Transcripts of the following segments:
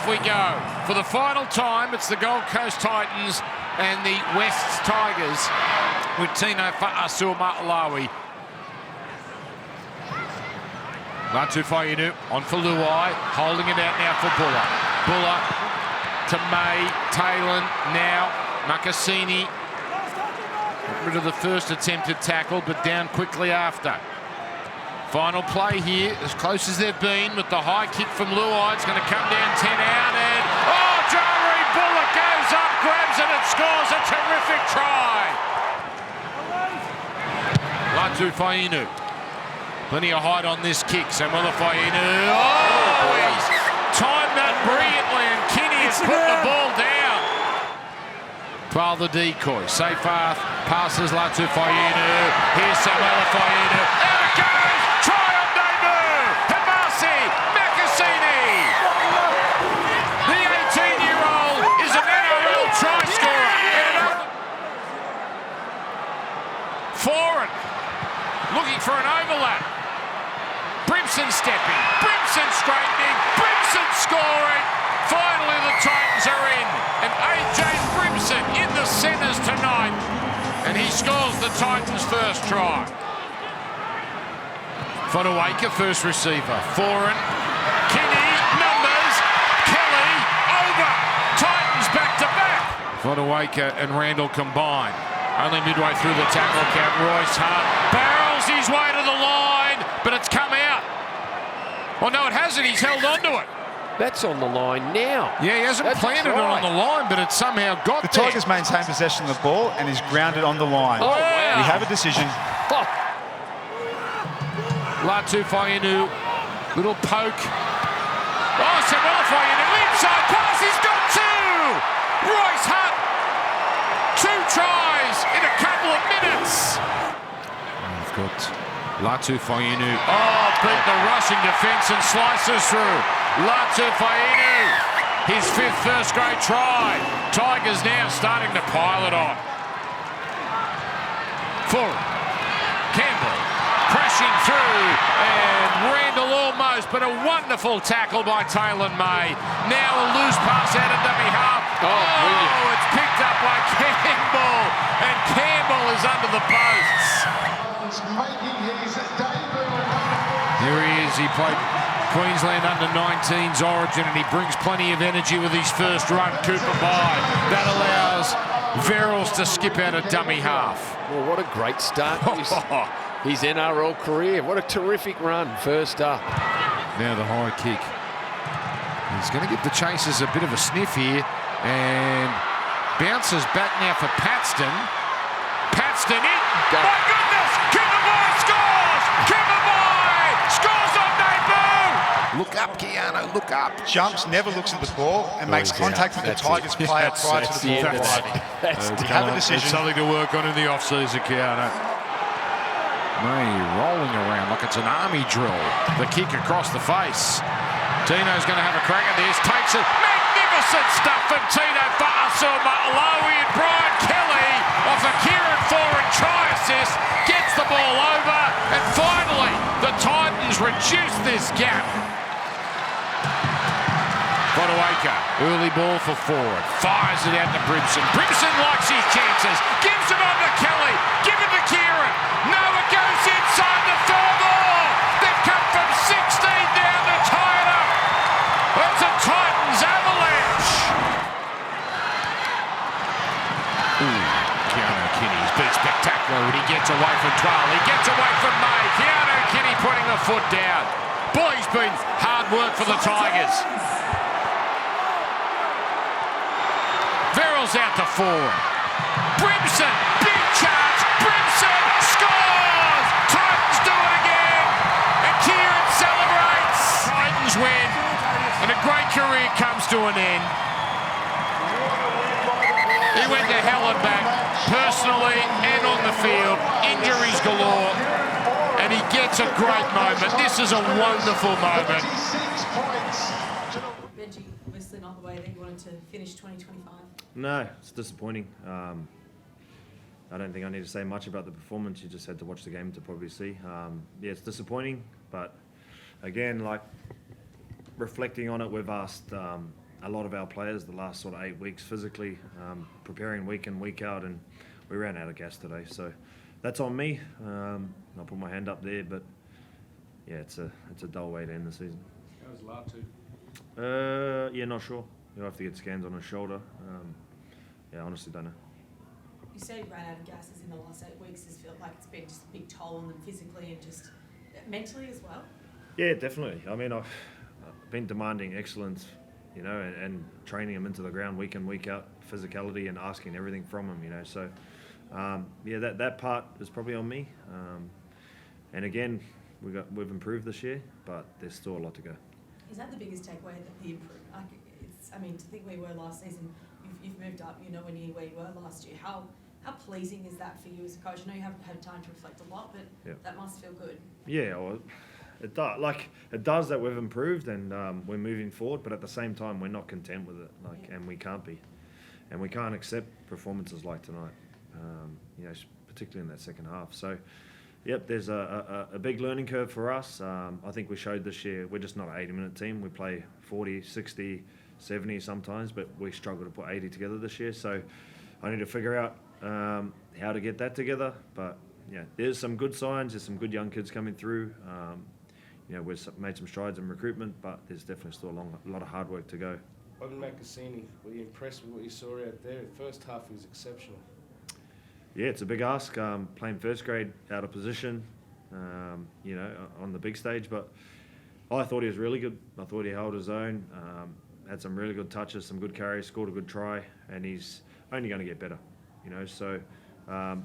off we go. For the final time, it's the Gold Coast Titans and the Wests Tigers with Tino Fa'asuama'alawi. Latu Faiinu on for Luai, holding it out now for Buller. Buller to May, Taylor now, Makasini. Got rid of the first attempted tackle, but down quickly after. Final play here, as close as they've been, with the high kick from Luai. It's going to come down 10 out, and Jory Buller goes up, grabs it, and scores a terrific try. Latu Faiinu. Plenty of height on this kick. Samuela Faiinu. Oh, he's timed that brilliantly, and Kinney has put the ball down. Trial the decoy. Seyfarth passes Latu Faiinu. Here's Samuela Faiinu. Out it goes! Try on debut! Hamasi Makasini! The 18-year-old is an NRL try scorer. Foreign. Looking for an overlap. Brimson stepping, Brimson straightening, Brimson scoring. Finally the Titans are in, and AJ Brimson in the centres tonight, and he scores the Titans' first try. Fotuaika, first receiver. Foreign, Kinney, numbers, Kelly, over. Titans back to back. Fotuaika and Randall combine. Only midway through the tackle count, Royce Hart barrels his way to the line, but it's come out. Well, no, it hasn't. He's held onto it. That's on the line now. Yeah, he hasn't planted it on the line, but it somehow got the there. Tigers maintain possession of the ball and is grounded on the line. Oh, wow. We have a decision. Oh. Latu Faiinu, little poke. Oh, Samuela Faiinu, inside pass, he's got two! Royce Hunt, 2 tries in a couple of minutes. We've got Latu Faiinu. Oh, beat the rushing defence and slices through. Latu Faiinu, his 5th first-grade try. Tigers now starting to pile it on. Forward. Campbell crashing through, and Randall almost, but a wonderful tackle by Taylor May. Now a loose pass out of dummy half. Oh, it's picked up by Campbell, and Campbell is under the posts. Here he is. He played Queensland under-19s Origin, and he brings plenty of energy with his first run. Cooper by. That allows Verrills to skip out a dummy half. Well, what a great start to his NRL career. What a terrific run first up. Now the high kick. He's going to give the Chasers a bit of a sniff here, and bounces back now for Paxton. Paxton in. My goodness! Kimberboy scores! Kimberboy scores on debut! Look up, Keanu, look up. Jumps, never looks at the ball, and makes contact with the Tigers player prior to the ball arriving. We have a decision. It's something to work on in the off-season, Keanu. May rolling around like it's an army drill. The kick across the face. Tino's going to have a crack at this. Takes it. Magnificent stuff from Tino Fa'asuama'alawi, and Brian Kelly off a Kieran Foran try assist. Gets the ball over, and finally the Titans reduce this gap. Fotuaika, early ball for Ford. Fires it out to Brimson. Brimson likes his chances. Gives it on to Kelly. Give it to Kieran. No, it goes inside the 4-ball. They've come from 16 down to tie it up. It's a Titans avalanche. Keanu Kinney's been spectacular when he gets away from Twal. He gets away from May. Keanu Kinney putting a foot down. Boy, he's been hard work for the Tigers. Verrills out to forward. Brimson, big charge. Brimson scores! Titans do it again. And Kieran celebrates. Titans win. And a great career comes to an end. He went to hell and back, personally and on the field. Injuries galore. And he gets a great moment. This is a wonderful moment. Benji, obviously not the way that you wanted to finish 2025. No, it's disappointing. I don't think I need to say much about the performance. You just had to watch the game to probably see. Yeah, it's disappointing, but again, like reflecting on it, we've asked a lot of our players the last sort of 8 weeks physically, preparing week in, week out, and we ran out of gas today. So that's on me. I'll put my hand up there, but yeah, it's a dull way to end the season. How was Latu? Yeah, not sure. You'll have to get scans on his shoulder. Yeah, I honestly don't know. You say you ran out of gases in the last 8 weeks. Does it feel like it's been just a big toll on them physically and just mentally as well? Yeah, definitely. I mean, I've been demanding excellence, you know, and training them into the ground week in, week out, physicality, and asking everything from them, you know. So, yeah, that part is probably on me. And again, we've improved this year, but there's still a lot to go. Is that the biggest takeaway, that the improvement? Like, I mean, to think where you were last season, you've moved up, you know, where you were last year. How pleasing is that for you as a coach? I know you haven't had time to reflect a lot, but that must feel good. Yeah, well, it does. Like, it does that we've improved and we're moving forward, but at the same time, we're not content with it. And we can't be, and we can't accept performances like tonight. You know, particularly in that second half. So, yep, there's a big learning curve for us. I think we showed this year we're just not an 80-minute team. We play 40, 60, 70 sometimes, but we struggle to put 80 together this year. So I need to figure out how to get that together. But yeah, there's some good signs. There's some good young kids coming through. You know, we've made some strides in recruitment, but there's definitely still a lot of hard work to go. On Makasini, were you impressed with what you saw out there? The first half was exceptional. Yeah, it's a big ask, playing first grade out of position, you know, on the big stage. But I thought he was really good. I thought he held his own, had some really good touches, some good carries, scored a good try, and he's only going to get better, you know. So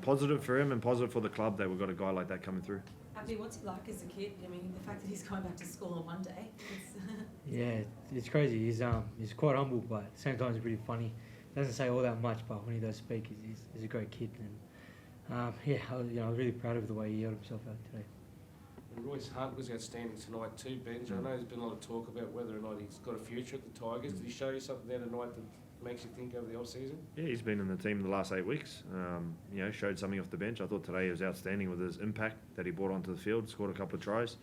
positive for him and positive for the club that we've got a guy like that coming through. Abby, what's he like as a kid? I mean, the fact that he's going back to school on Monday. Yeah, it's crazy. He's quite humble, but at the same time he's pretty funny. Doesn't say all that much, but when he does speak, he's a great kid. And yeah, I was really proud of the way he held himself out today. And Royce Hunt was outstanding tonight too, Benj. I know there's been a lot of talk about whether or not he's got a future at the Tigers. Did he show you something there tonight that makes you think over the off-season? Yeah, he's been in the team the last 8 weeks. You know, showed something off the bench. I thought today he was outstanding with his impact that he brought onto the field, scored a couple of tries.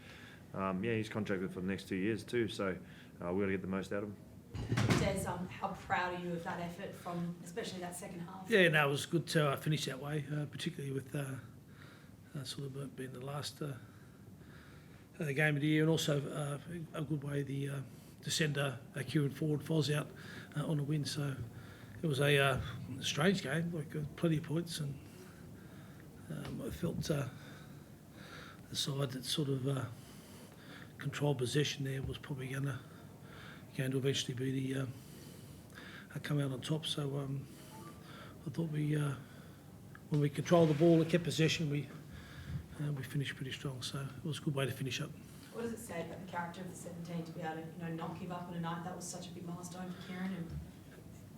Yeah, he's contracted for the next 2 years too, so we've got to get the most out of him. Des, how proud are you of that effort from especially that second half? Yeah, no, it was good to finish that way, particularly with sort of being the last game of the year, and also a good way to send Kieran forward, Foz out on a win. So it was a strange game, like plenty of points, and I felt the side that sort of controlled possession there was probably going to eventually be the come out on top. So I thought when we controlled the ball and kept possession, we finished pretty strong. So it was a good way to finish up. What does it say about the character of the 17 to be able to not give up on a night that was such a big milestone for Kieran? And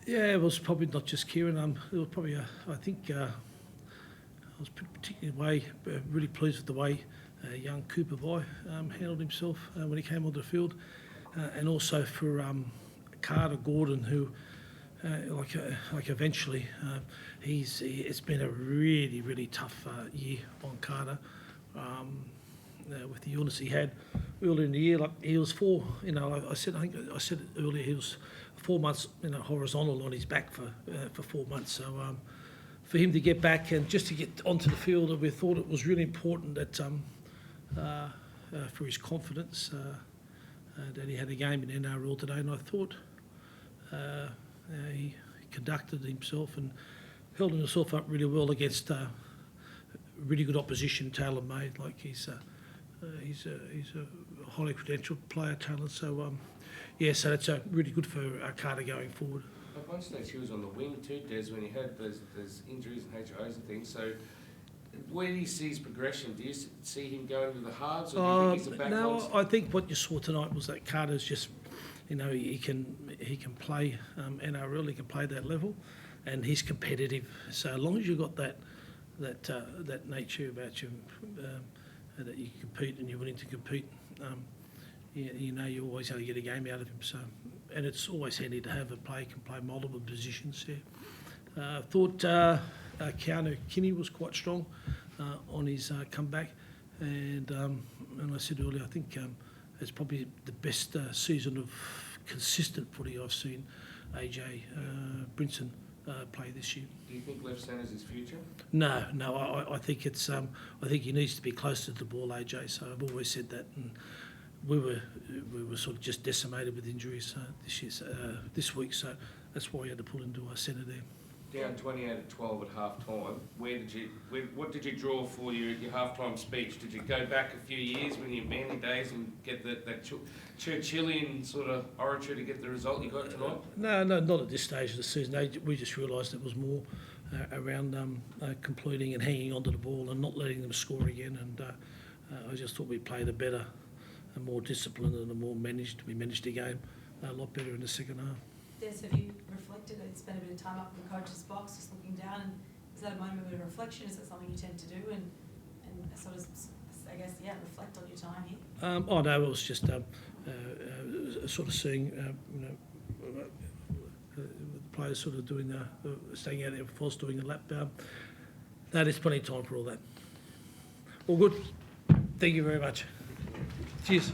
yeah, it was probably not just Kieran. It was probably I think I was particularly really pleased with the way young Cooper boy handled himself when he came onto the field. And also for Carter Gordon, who, like eventually, it's been a really, really tough year on Carter with the illness he had earlier in the year. Like he was I said it earlier, he was 4 months, horizontal on his back for 4 months. So for him to get back and just to get onto the field, we thought it was really important that for his confidence. That he had a game in NRL today, and I thought he conducted himself and held himself up really well against really good opposition, tailor-made. Like he's a highly credentialed player, talent. So yeah, so that's really good for Carter going forward. At one stage he was on the wing too, Des, when he had those injuries and HOs and things. So where do you see his progression? Do you see him going to the halves, or do you think he's a back? No, I think what you saw tonight was that Carter's just, he can play NRL, he can play that level, and he's competitive. So as long as you've got that nature about you, that you compete and you're willing to compete, you always have to get a game out of him. So, and it's always handy to have a player can play multiple positions. Yeah, thought Keanu Kinney was quite strong on his comeback, and I said earlier, I think it's probably the best season of consistent footy I've seen AJ Brinson play this year. Do you think left centre's his future? No, I think it's I think he needs to be closer to the ball, AJ. So I've always said that, and we were sort of just decimated with injuries this week. So that's why we had to pull into our centre there. Down 28 at 12 at half time. What did you draw for your half time speech? Did you go back a few years when you Manly days and get that Churchillian sort of oratory to get the result you got tonight? No, not at this stage of the season. We just realised it was more around completing and hanging onto the ball and not letting them score again. And I just thought we played a better, a more disciplined and a more managed. We managed the game a lot better in the second half. Des, have you reflected? It's spent a bit of time up in the coach's box, just looking down. And is that a moment of reflection? Is that something you tend to do and sort of, I guess, reflect on your time here? Oh no, it was just sort of seeing the players sort of doing staying out there for doing the lap. No, there's plenty of time for all that. All good. Thank you very much. Cheers.